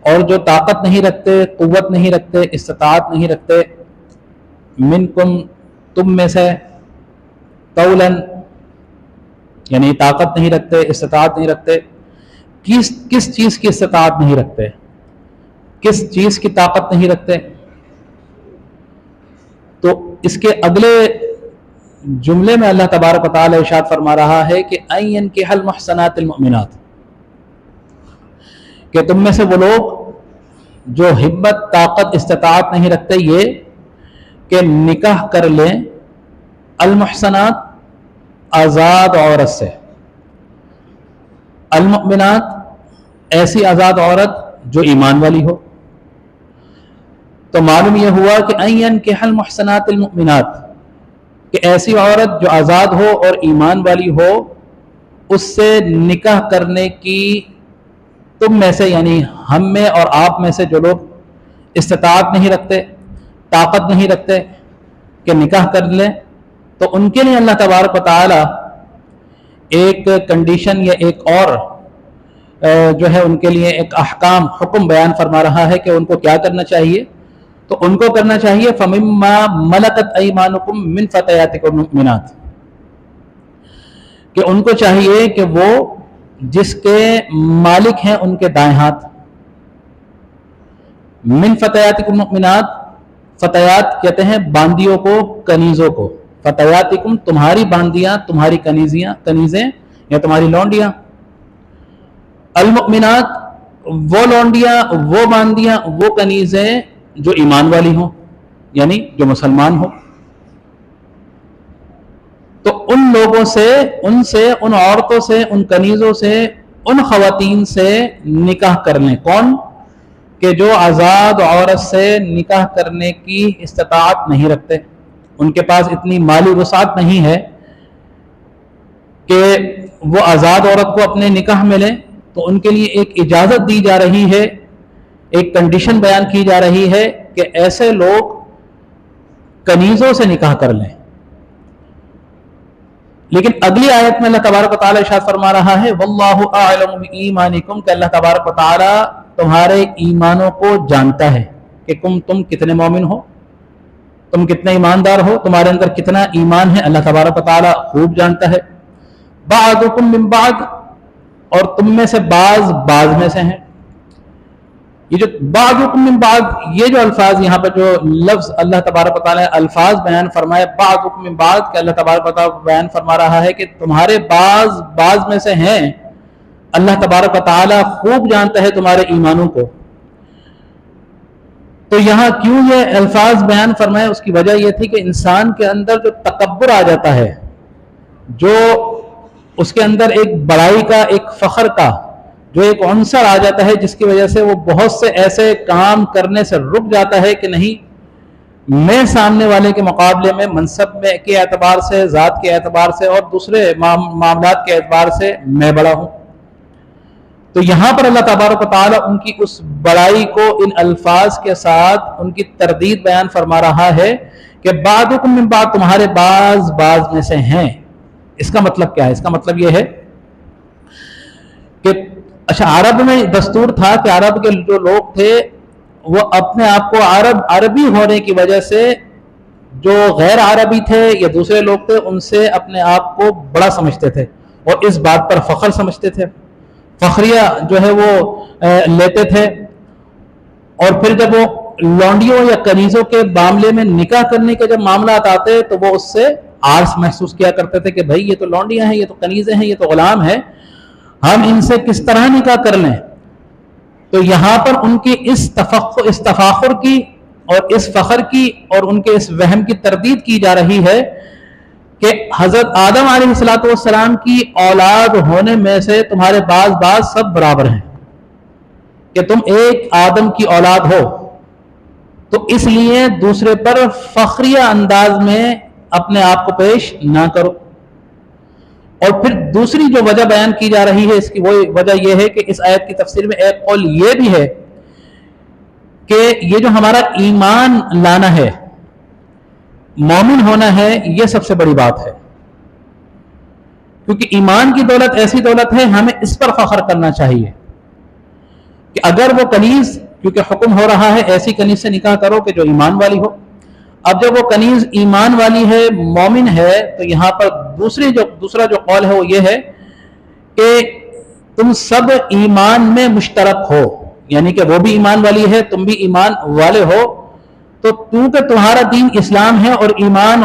اور جو طاقت نہیں رکھتے، قوت نہیں رکھتے، استطاعت نہیں رکھتے، منکم تم میں سے، طولن یعنی طاقت نہیں رکھتے، استطاعت نہیں رکھتے. کس چیز کی استطاعت نہیں رکھتے، کس چیز کی طاقت نہیں رکھتے؟ تو اس کے اگلے جملے میں اللہ تبارک و تعالی ارشاد فرما رہا ہے کہ ان ينكح المحصنات المؤمنات، کہ تم میں سے وہ لوگ جو ہمت، طاقت، استطاعت نہیں رکھتے یہ کہ نکاح کر لیں المحصنات آزاد عورت سے، المؤمنات ایسی آزاد عورت جو ایمان والی ہو. تو معلوم یہ ہوا کہ ان ينكح المحصنات المؤمنات، کہ ایسی عورت جو آزاد ہو اور ایمان والی ہو، اس سے نکاح کرنے کی تم میں سے یعنی ہم میں اور آپ میں سے جو لوگ استطاعت نہیں رکھتے، طاقت نہیں رکھتے کہ نکاح کر لیں، تو ان کے لیے اللہ تبارک و تعالی ایک کنڈیشن یا ایک اور جو ہے ان کے لیے ایک احکام، حکم بیان فرما رہا ہے کہ ان کو کیا کرنا چاہیے. تو ان کو کرنا چاہیے فَمِمَّا مَلَكَتْ أَيْمَانُكُمْ مِنْ فَتَيَاتِكُمْ الْمُؤْمِنَاتِ، کہ ان کو چاہیے کہ وہ جس کے مالک ہیں ان کے دائیں ہاتھ، من فتياتكم المؤمنات، فتيات کہتے ہیں باندیوں کو، کنیزوں کو. فتياتكم تمہاری باندیاں، تمہاری کنیزیں یا تمہاری لونڈیاں. المؤمنات وہ لونڈیاں، وہ باندیاں، وہ کنیزیں جو ایمان والی ہوں یعنی جو مسلمان ہوں. تو ان لوگوں سے، ان عورتوں سے، ان کنیزوں سے، ان خواتین سے نکاح کر لیں. کون؟ کہ جو آزاد عورت سے نکاح کرنے کی استطاعت نہیں رکھتے، ان کے پاس اتنی مالی وسعت نہیں ہے کہ وہ آزاد عورت کو اپنے نکاح میں لیں. تو ان کے لیے ایک اجازت دی جا رہی ہے، ایک کنڈیشن بیان کی جا رہی ہے کہ ایسے لوگ کنیزوں سے نکاح کر لیں. لیکن اگلی آیت میں اللہ تبارک و تعالی ارشاد فرما رہا ہے واللہ اعلم بایمانکم، کہ اللہ تبارک و تعالی تمہارے ایمانوں کو جانتا ہے کہ تم کتنے مومن ہو، تم کتنے ایماندار ہو، تمہارے اندر کتنا ایمان ہے، اللہ تبارک و تعالی خوب جانتا ہے. بعضکم من بعض، اور تم میں سے بعض میں سے ہیں. یہ جو بعضکم من بعض، یہ جو الفاظ یہاں پر جو لفظ اللہ تبارک و تعالی الفاظ بیان فرمائے بعضکم من بعض، کہ اللہ تبارک و تعالی بیان فرما رہا ہے کہ تمہارے بعض میں سے ہیں. اللہ تبارک و تعالی خوب جانتا ہے تمہارے ایمانوں کو. تو یہاں کیوں یہ الفاظ بیان فرمائے، اس کی وجہ یہ تھی کہ انسان کے اندر جو تکبر آ جاتا ہے، جو اس کے اندر ایک بڑائی کا، ایک فخر کا جو ایک عنصر آ جاتا ہے، جس کی وجہ سے وہ بہت سے ایسے کام کرنے سے رک جاتا ہے کہ نہیں، میں سامنے والے کے مقابلے میں منصب میں کے اعتبار سے، ذات کے اعتبار سے اور دوسرے معاملات کے اعتبار سے میں بڑا ہوں. تو یہاں پر اللہ تبارک و تعالیٰ ان کی اس بڑائی کو ان الفاظ کے ساتھ ان کی تردید بیان فرما رہا ہے کہ بعضکم من بعض، تمہارے بعض میں سے ہیں. اس کا مطلب کیا ہے؟ اس کا مطلب یہ ہے کہ اچھا، عرب میں دستور تھا کہ عرب کے جو لوگ تھے وہ اپنے آپ کو عربی ہونے کی وجہ سے جو غیر عربی تھے یا دوسرے لوگ تھے ان سے اپنے آپ کو بڑا سمجھتے تھے اور اس بات پر فخر سمجھتے تھے، فخریہ جو ہے وہ لیتے تھے. اور پھر جب وہ لونڈیوں یا کنیزوں کے معاملے میں نکاح کرنے کے جب معاملات آتے تو وہ اس سے عارض محسوس کیا کرتے تھے کہ بھائی یہ تو لونڈیاں ہیں، یہ تو کنیزیں ہیں، یہ تو غلام ہیں، ہم ان سے کس طرح نکاح کر لیں. تو یہاں پر ان کی اس تفاخر کی اور اس فخر کی اور ان کے اس وہم کی تردید کی جا رہی ہے کہ حضرت آدم علیہ السلام کی اولاد ہونے میں سے تمہارے بعض سب برابر ہیں، کہ تم ایک آدم کی اولاد ہو. تو اس لیے دوسرے پر فخریہ انداز میں اپنے آپ کو پیش نہ کرو. اور پھر دوسری جو وجہ بیان کی جا رہی ہے، اس کی وہ وجہ یہ ہے کہ اس آیت کی تفسیر میں ایک قول یہ بھی ہے کہ یہ جو ہمارا ایمان لانا ہے، مومن ہونا ہے، یہ سب سے بڑی بات ہے. کیونکہ ایمان کی دولت ایسی دولت ہے، ہمیں اس پر فخر کرنا چاہیے. کہ اگر وہ کنیز، کیونکہ حکم ہو رہا ہے ایسی کنیز سے نکاح کرو کہ جو ایمان والی ہو. اب جب وہ کنیز ایمان والی ہے، مومن ہے، تو یہاں پر دوسرا جو قول ہے وہ یہ ہے کہ تم سب ایمان میں مشترک ہو، یعنی کہ وہ بھی ایمان والی ہے، تم بھی ایمان والے ہو، تو کیونکہ تمہارا دین اسلام ہے اور ایمان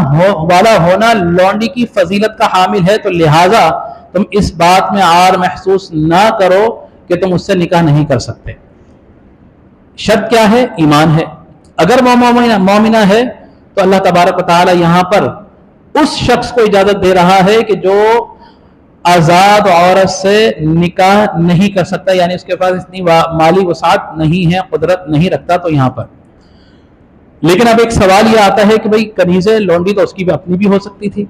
والا ہونا لونڈی کی فضیلت کا حامل ہے، تو لہٰذا تم اس بات میں عار محسوس نہ کرو کہ تم اس سے نکاح نہیں کر سکتے. شرط کیا ہے؟ ایمان ہے. اگر وہ مومنہ ہے تو اللہ تبارک و تعالی یہاں پر اس شخص کو اجازت دے رہا ہے کہ جو آزاد عورت سے نکاح نہیں کر سکتا، یعنی اس کے پاس اتنی مالی وسعت نہیں ہے، قدرت نہیں رکھتا. تو یہاں پر لیکن اب ایک سوال یہ آتا ہے کہ بھئی کنیزیں لونڈی تو اس کی بھی اپنی بھی ہو سکتی تھی.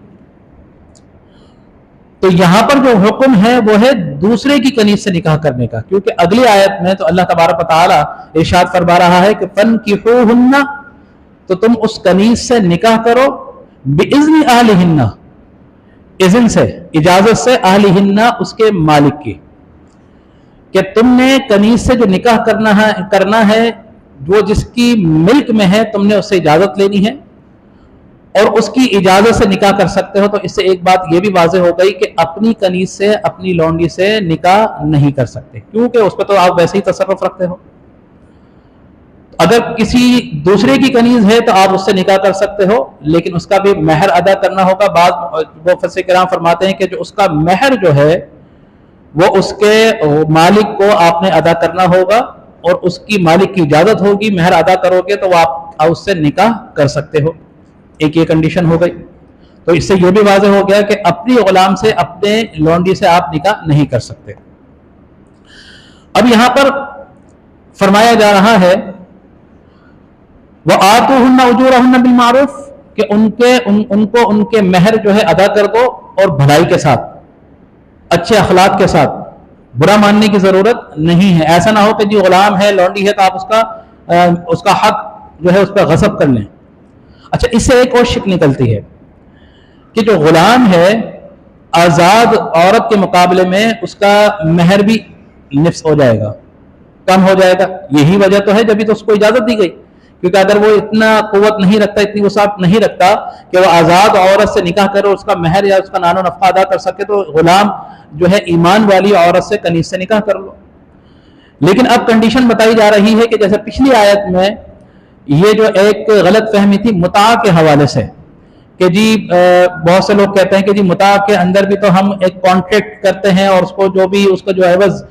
تو یہاں پر جو حکم ہے وہ ہے دوسرے کی کنیز سے نکاح کرنے کا، کیونکہ اگلی آیت میں تو اللہ تبارک و تعالی ارشاد فرما رہا ہے کہ فَانْكِحُوهُنَّ، تو تم اس کنیز سے نکاح کرو بِإِذْنِ أَهْلِهِنَّ، اذن سے، اجازت سے، اہلہن اس کے مالک کی، کہ تم نے کنیز سے جو نکاح کرنا ہے وہ جس کی ملک میں ہے، تم نے اس سے اجازت لینی ہے اور اس کی اجازت سے نکاح کر سکتے ہو. تو اس سے ایک بات یہ بھی واضح ہو گئی کہ اپنی کنیز سے، اپنی لونڈی سے نکاح نہیں کر سکتے، کیونکہ اس پہ تو آپ ویسے ہی تصرف رکھتے ہو. اگر کسی دوسرے کی کنیز ہے تو آپ اس سے نکاح کر سکتے ہو، لیکن اس کا بھی مہر ادا کرنا ہوگا. بعض مفسرین کرام فرماتے ہیں کہ جو اس کا مہر جو ہے وہ اس کے مالک کو آپ نے ادا کرنا ہوگا اور اس کی مالک کی اجازت ہوگی. مہر ادا کرو گے تو آپ اس سے نکاح کر سکتے ہو. ایک یہ کنڈیشن ہو گئی. تو اس سے یہ بھی واضح ہو گیا کہ اپنی غلام سے، اپنے لونڈی سے آپ نکاح نہیں کر سکتے. اب یہاں پر فرمایا جا رہا ہے وَآتُوهُنَّ أُجُورَهُنَّ بِالْمَعْرُوفِ، کہ ان کو ان کے مہر جو ہے ادا کر دو اور بھلائی کے ساتھ، اچھے اخلاق کے ساتھ. برا ماننے کی ضرورت نہیں ہے. ایسا نہ ہو کہ جی غلام ہے، لونڈی ہے، تو آپ اس کا حق جو ہے اس پہ غصب کر لیں. اچھا، اس سے ایک اور شک نکلتی ہے کہ جو غلام ہے آزاد عورت کے مقابلے میں اس کا مہر بھی نفس ہو جائے گا، کم ہو جائے گا. یہی وجہ تو ہے جبھی تو اس کو اجازت دی گئی، کیونکہ اگر وہ اتنا قوت نہیں رکھتا، اتنی وسعت نہیں رکھتا کہ وہ آزاد عورت سے نکاح کرے، اس کا مہر یا اس کا نان و نفقہ ادا کر سکے، تو غلام جو ہے ایمان والی عورت سے، کنیز سے نکاح کر لو. لیکن اب کنڈیشن بتائی جا رہی ہے کہ جیسے پچھلی آیت میں یہ جو ایک غلط فہمی تھی متاع کے حوالے سے، کہ جی بہت سے لوگ کہتے ہیں کہ جی متاع کے اندر بھی تو ہم ایک کانٹریکٹ کرتے ہیں اور اس کو جو عوض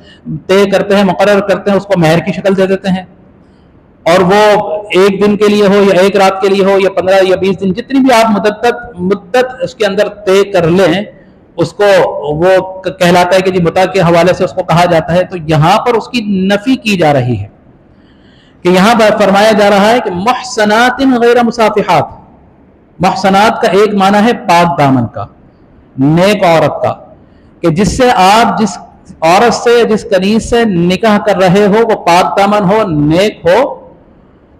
طے کرتے ہیں، مقرر کرتے ہیں، اس کو مہر کی شکل دے دیتے ہیں، اور وہ ایک دن کے لیے ہو یا ایک رات کے لیے ہو یا 15 یا 20 دن، جتنی بھی آپ مدت اس کے اندر طے کر لیں، اس کو وہ کہلاتا ہے کہ جی متاع کے حوالے سے اس کو کہا جاتا ہے. تو یہاں پر اس کی نفی کی جا رہی ہے کہ یہاں پر فرمایا جا رہا ہے کہ محصنات غیر مصافحات. محصنات کا ایک معنی ہے پاک دامن کا، نیک عورت کا، کہ جس سے آپ جس عورت سے، جس کنیز سے نکاح کر رہے ہو وہ پاک دامن ہو، نیک ہو،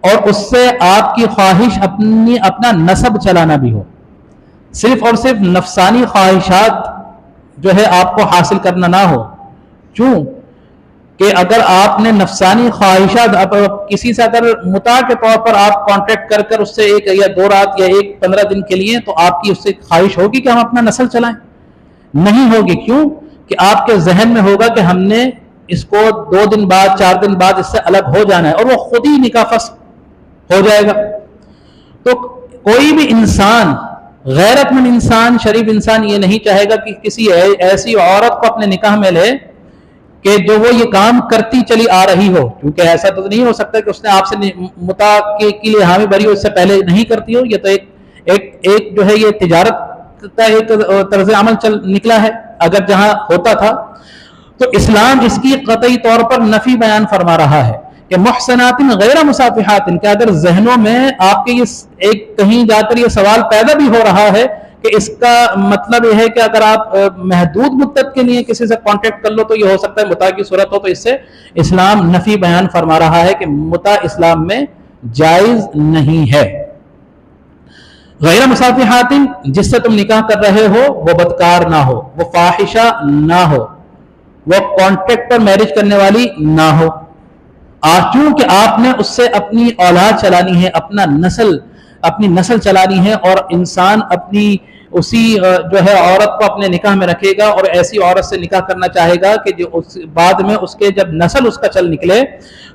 اور اس سے آپ کی خواہش اپنا نسب چلانا بھی ہو. صرف اور صرف نفسانی خواہشات جو ہے آپ کو حاصل کرنا نہ ہو. کیوں کہ اگر آپ نے نفسانی خواہشات، اب کسی سے اگر متاع کے طور پر آپ کانٹریکٹ کر اس سے ایک یا 2 رات یا 15 دن کے لیے، تو آپ کی اس سے خواہش ہوگی کہ ہم اپنا نسل چلائیں؟ نہیں ہوگی. کیوں کہ آپ کے ذہن میں ہوگا کہ ہم نے اس کو 2 دن بعد، 4 دن بعد اس سے الگ ہو جانا ہے، اور وہ خود ہی نکاح فسخ ہو جائے گا. تو کوئی بھی انسان، غیرت مند انسان، شریف انسان یہ نہیں چاہے گا کہ کسی ایسی عورت کو اپنے نکاح میں لے کہ جو وہ یہ کام کرتی چلی آ رہی ہو. کیونکہ ایسا تو نہیں ہو سکتا کہ اس نے آپ سے متاع کے لیے حامی بھری ہو، اس سے پہلے نہیں کرتی ہو. یہ تو ایک جو ہے یہ تجارت کا ایک طرز عمل نکلا ہے اگر جہاں ہوتا تھا. تو اسلام اس کی قطعی طور پر نفی بیان فرما رہا ہے کہ محسنات غیر مصافحات، کہ اگر ذہنوں میں آپ کے ایک کہیں جا کر یہ سوال پیدا بھی ہو رہا ہے کہ اس کا مطلب یہ ہے کہ اگر آپ محدود مدت کے لیے کسی سے کانٹیکٹ کر لو تو یہ ہو سکتا ہے متاع کی صورت ہو، تو اس سے اسلام نفی بیان فرما رہا ہے کہ متاع اسلام میں جائز نہیں ہے. غیر مصافحات، جس سے تم نکاح کر رہے ہو وہ بدکار نہ ہو، وہ فاحشہ نہ ہو، وہ کانٹریکٹ پر میرج کرنے والی نہ ہو. چونکہ آپ نے اس سے اپنی اولاد چلانی ہے، اپنی نسل چلانی ہے، اور انسان اپنی اسی جو ہے عورت کو اپنے نکاح میں رکھے گا اور ایسی عورت سے نکاح کرنا چاہے گا کہ جو بعد میں اس کے جب نسل اس کا چل نکلے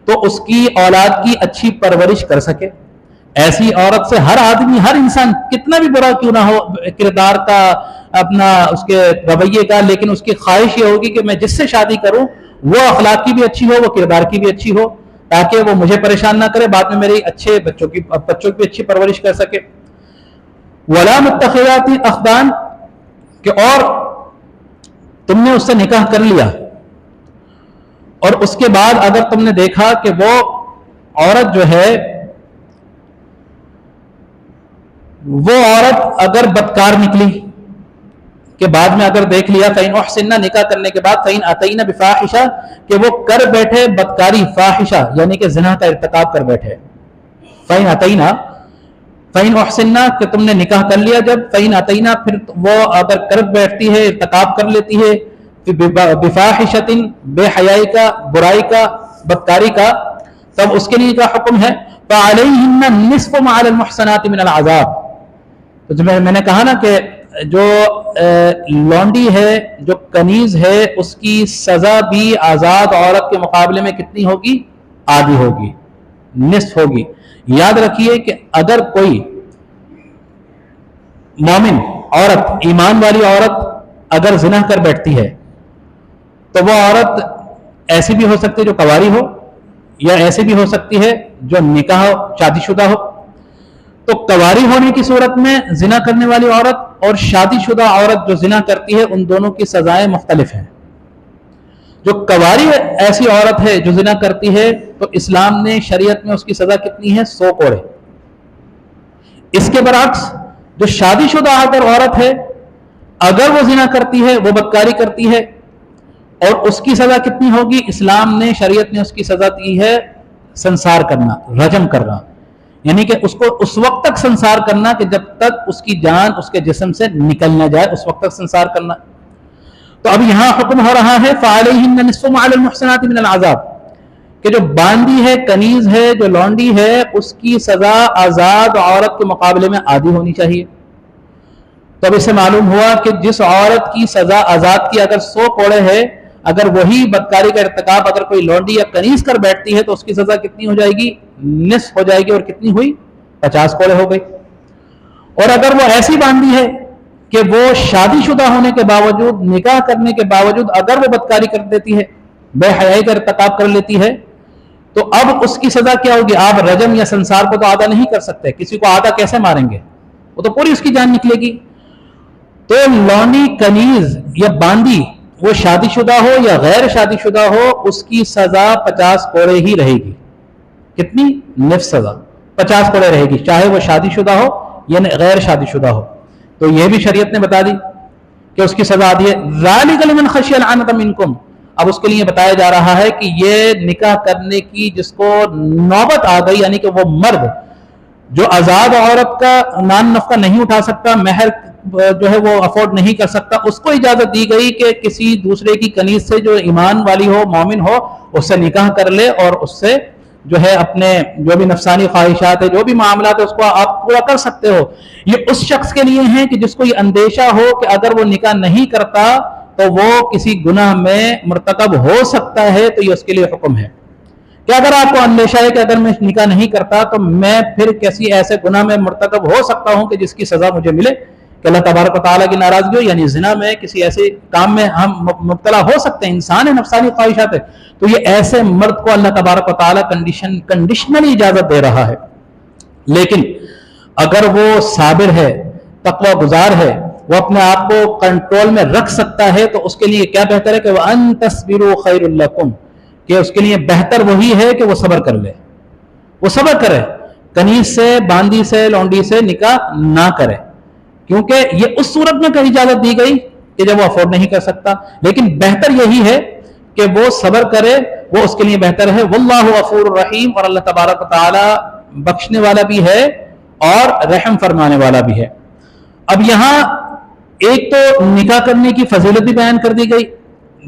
تو اس کی اولاد کی اچھی پرورش کر سکے۔ ایسی عورت سے ہر آدمی، ہر انسان کتنا بھی برا کیوں نہ ہو کردار کا، اپنا اس کے رویے کا، لیکن اس کی خواہش یہ ہوگی کہ میں جس سے شادی کروں وہ اخلاق کی بھی اچھی ہو، وہ کردار کی بھی اچھی ہو، تاکہ وہ مجھے پریشان نہ کرے، بعد میں میری اچھے بچوں کی بھی اچھی پرورش کر سکے۔ وَلَا مُتَّخِذَاتِ أَخْدَانٍ، کہ اور تم نے اس سے نکاح کر لیا اور اس کے بعد اگر تم نے دیکھا کہ وہ عورت جو ہے، وہ عورت اگر بدکار نکلی، کہ بعد میں اگر دیکھ لیا فَإِنْ أُحْسِنَّ، نکاح کرنے کے بعد فَإِنْ أَتَيْنَ بِفَاحِشَةٍ، کہ وہ کر بیٹھے بدکاری، فاحشہ یعنی کہ زنا کا ارتکاب کر بیٹھے، فَإِنْ أَتَيْنَ فَإِنْ أُحْسِنَّ، کہ تم نے نکاح کر لیا جب، فَإِنْ أَتَيْنَ، پھر وہ اگر کر بیٹھتی ہے، ارتکاب کر لیتی ہے بِفَاحِشَةٍ، بے حیائی کا، برائی کا، بدکاری کا، تب اس کے لیے کیا حکم ہے؟ فَعَلَيْهِنَّ النِّصْفُ مَعَ الْمُحْصَنَاتِ مِنَ الْعَذَابِ۔ تو جو میں نے کہا نا کہ جو لونڈی ہے، جو کنیز ہے، اس کی سزا بھی آزاد عورت کے مقابلے میں کتنی ہوگی؟ آدھی ہوگی، نصف ہوگی۔ یاد رکھیے کہ اگر کوئی مومن عورت، ایمان والی عورت اگر زنا کر بیٹھتی ہے تو وہ عورت ایسی بھی ہو سکتی ہے جو کنواری ہو، یا ایسی بھی ہو سکتی ہے جو نکاح شادی شدہ ہو۔ تو کنواری ہونے کی صورت میں زنا کرنے والی عورت اور شادی شدہ عورت جو زنا کرتی ہے، ان دونوں کی سزائیں مختلف ہیں۔ جو کنواری ایسی عورت ہے جو زنا کرتی ہے تو اسلام نے شریعت میں اس کی سزا کتنی ہے؟ 100 کوڑے۔ اس کے برعکس جو شادی شدہ اگر عورت ہے، اگر وہ زنا کرتی ہے، وہ بدکاری کرتی ہے، اور اس کی سزا کتنی ہوگی؟ اسلام نے شریعت نے اس کی سزا دی ہے سنسار کرنا، رجم کرنا، یعنی کہ اس کو اس وقت تک سنسار کرنا کہ جب تک اس کی جان اس کے جسم سے نکل نہ جائے، اس وقت تک سنسار کرنا۔ تو اب یہاں حکم ہو رہا ہے فَعَلَيْهِنَّ نِصْفُ مَعَ الْمُحْصَنَاتِ مِنَ الْعَذَابِ، کہ جو باندی ہے، کنیز ہے، جو لونڈی ہے، اس کی سزا آزاد عورت کے مقابلے میں آدھی ہونی چاہیے۔ تو اب اس سے معلوم ہوا کہ جس عورت کی سزا آزاد کی اگر 100 کوڑے ہے، اگر وہی بدکاری کا ارتکاب اگر کوئی لونڈی یا کنیز کر بیٹھتی ہے تو اس کی سزا کتنی ہو جائے گی؟ نصف ہو جائے گی، اور کتنی ہوئی؟ 50 کوڑے ہو گئی۔ اور اگر وہ ایسی باندی ہے کہ وہ شادی شدہ ہونے کے باوجود، نکاح کرنے کے باوجود اگر وہ بدکاری کر دیتی ہے، بے حیائی کا ارتکاب کر لیتی ہے، تو اب اس کی سزا کیا ہوگی؟ آپ رجم یا سنسار کو تو آدھا نہیں کر سکتے، کسی کو آدھا کیسے ماریں گے؟ وہ تو پوری اس کی جان نکلے گی۔ تو لونڈی، کنیز یا باندی، وہ شادی شدہ ہو یا غیر شادی شدہ ہو، اس کی سزا 50 کوڑے ہی رہے گی۔ کتنی؟ نصف سزا 50 کوڑے رہے گی، چاہے وہ شادی شدہ ہو یا غیر شادی شدہ ہو۔ تو یہ بھی شریعت نے بتا دی کہ اس کی سزا آدھی ہے۔ ذَلِكَ لِمَنْ خَشِيَ الْعَنَتَ مِنْكُمْ، اب اس کے لیے بتایا جا رہا ہے کہ یہ نکاح کرنے کی جس کو نوبت آ گئی، یعنی کہ وہ مرد جو آزاد عورت کا نان نفقہ نہیں اٹھا سکتا، مہر جو ہے وہ افورڈ نہیں کر سکتا، اس کو اجازت دی گئی کہ کسی دوسرے کی کنیز سے جو ایمان والی ہو، مومن ہو، اس سے نکاح کر لے، اور اس سے جو ہے اپنے جو بھی نفسانی خواہشات ہے، جو بھی معاملات ہے، اس کو آپ پورا کر سکتے ہو۔ یہ اس شخص کے لیے ہیں کہ جس کو یہ اندیشہ ہو کہ اگر وہ نکاح نہیں کرتا تو وہ کسی گناہ میں مرتکب ہو سکتا ہے، تو یہ اس کے لیے حکم ہے کہ اگر آپ کو اندیشہ ہے کہ اگر میں نکاح نہیں کرتا تو میں پھر کسی ایسے گناہ میں مرتکب ہو سکتا ہوں کہ جس کی سزا مجھے ملے، کہ اللہ تبارک و تعالیٰ کی ناراضگی ہو، یعنی زنا میں کسی ایسے کام میں ہم مبتلا ہو سکتے ہیں، انسان ہے، نفسانی خواہشات ہے، تو یہ ایسے مرد کو اللہ تبارک و تعالیٰ کنڈیشنلی اجازت دے رہا ہے۔ لیکن اگر وہ صابر ہے، تقوی گزار ہے، وہ اپنے آپ کو کنٹرول میں رکھ سکتا ہے، تو اس کے لیے کیا بہتر ہے کہ وَأَن تَصْبِرُوا خَيْرٌ لَكُمْ، کہ اس کے لیے بہتر وہی ہے کہ وہ صبر کر لے، وہ صبر کرے، کنیز سے، باندی سے، لونڈی سے نکاح نہ کرے، کیونکہ یہ اس صورت میں کہیں اجازت دی گئی کہ جب وہ افورڈ نہیں کر سکتا، لیکن بہتر یہی ہے کہ وہ صبر کرے، وہ اس کے لیے بہتر ہے۔ واللہ غفور الرحیم، اور اللہ تبارک و تعالی بخشنے والا بھی ہے اور رحم فرمانے والا بھی ہے۔ اب یہاں ایک تو نکاح کرنے کی فضیلت بھی بیان کر دی گئی،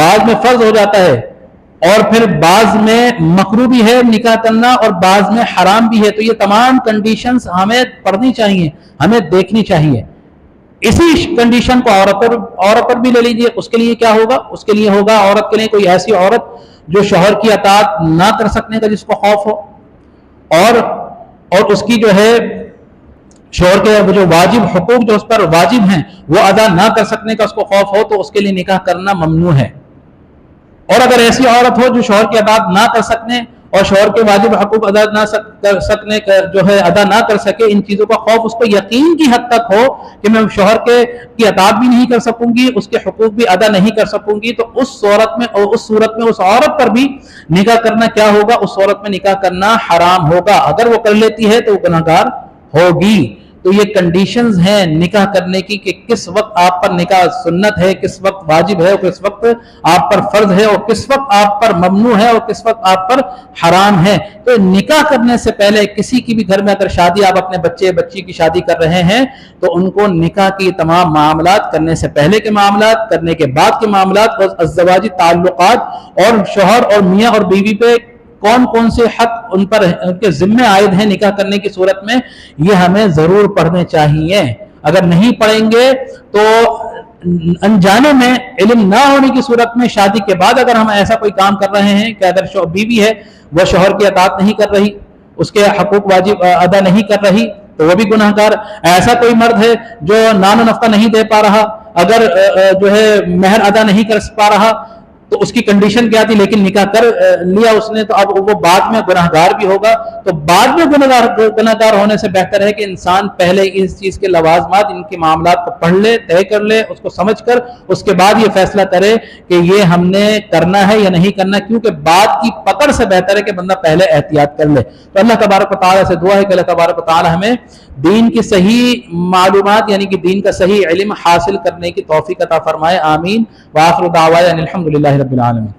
بعض میں فرض ہو جاتا ہے اور پھر بعض میں مکروہ بھی ہے نکاح کرنا اور بعض میں حرام بھی ہے. تو یہ تمام کنڈیشنز ہمیں پڑھنی چاہیے, ہمیں دیکھنی چاہیے. اسی کنڈیشن کو عورت پر بھی لے لیجئے. اس کے لیے کیا ہوگا؟ اس کے لیے ہوگا عورت کے لیے کوئی ایسی عورت جو شوہر کی اطاعت نہ کر سکنے کا جس کو خوف ہو, اور اس کی جو ہے شوہر کے جو واجب حقوق جو اس پر واجب ہیں وہ ادا نہ کر سکنے کا اس کو خوف ہو, تو اس کے لیے نکاح کرنا ممنوع ہے. اور اگر ایسی عورت ہو جو شوہر کی اطاعت نہ کر سکنے اور شوہر کے واجب حقوق ادا نہ کر سکے, ان چیزوں کا خوف اس کو یقین کی حد تک ہو کہ میں شوہر کی اطاعت بھی نہیں کر سکوں گی, اس کے حقوق بھی ادا نہیں کر سکوں گی, تو اس صورت میں اس عورت پر بھی نکاح کرنا کیا ہوگا؟ اس عورت میں نکاح کرنا حرام ہوگا. اگر وہ کر لیتی ہے تو وہ گناہگار ہوگی. تو یہ کنڈیشنز ہیں نکاح کرنے کی کہ کس وقت آپ پر نکاح سنت ہے, کس وقت واجب ہے, اور کس وقت آپ پر فرض ہے, اور کس وقت آپ پر ممنوع ہے, اور کس وقت آپ پر حرام ہے. تو نکاح کرنے سے پہلے کسی کی بھی گھر میں اگر شادی, آپ اپنے بچی کی شادی کر رہے ہیں, تو ان کو نکاح کی تمام معاملات, کرنے سے پہلے کے معاملات, کرنے کے بعد کے معاملات, اور ازدواجی تعلقات اور شوہر اور میاں اور بیوی پہ کون کون سے حق ان پر ان کے ذمہ عائد ہیں نکاح کرنے کی صورت میں, یہ ہمیں ضرور پڑھنے چاہیے. اگر نہیں پڑھیں گے تو انجانے میں, علم نہ ہونے کی صورت میں, شادی کے بعد اگر ہم ایسا کوئی کام کر رہے ہیں کہ اگر بیوی ہے وہ شوہر کی اطاعت نہیں کر رہی, اس کے حقوق واجب ادا نہیں کر رہی, تو وہ بھی گناہگار. ایسا کوئی مرد ہے جو نان و نفقہ نہیں دے پا رہا, اگر جو ہے مہر ادا نہیں کر پا رہا, تو اس کی کنڈیشن کیا تھی, لیکن نکاح کر لیا اس نے, تو اب وہ بعد میں گناہگار بھی ہوگا. تو بعد میں گناہگار ہونے سے بہتر ہے کہ انسان پہلے اس چیز کے لوازمات, ان کے معاملات کو پڑھ لے, طے کر لے, اس کو سمجھ کر اس کے بعد یہ فیصلہ کرے کہ یہ ہم نے کرنا ہے یا نہیں کرنا, کیونکہ بعد کی پکڑ سے بہتر ہے کہ بندہ پہلے احتیاط کر لے. تو اللہ تبارک و تعالیٰ سے دعا ہے کہ اللہ تبارک و تعالیٰ ہمیں دین کی صحیح معلومات یعنی کہ دین کا صحیح علم حاصل کرنے کی توفیق عطا فرمائے. آمین. وآخر دعوانا الحمدللہ رب العالمین.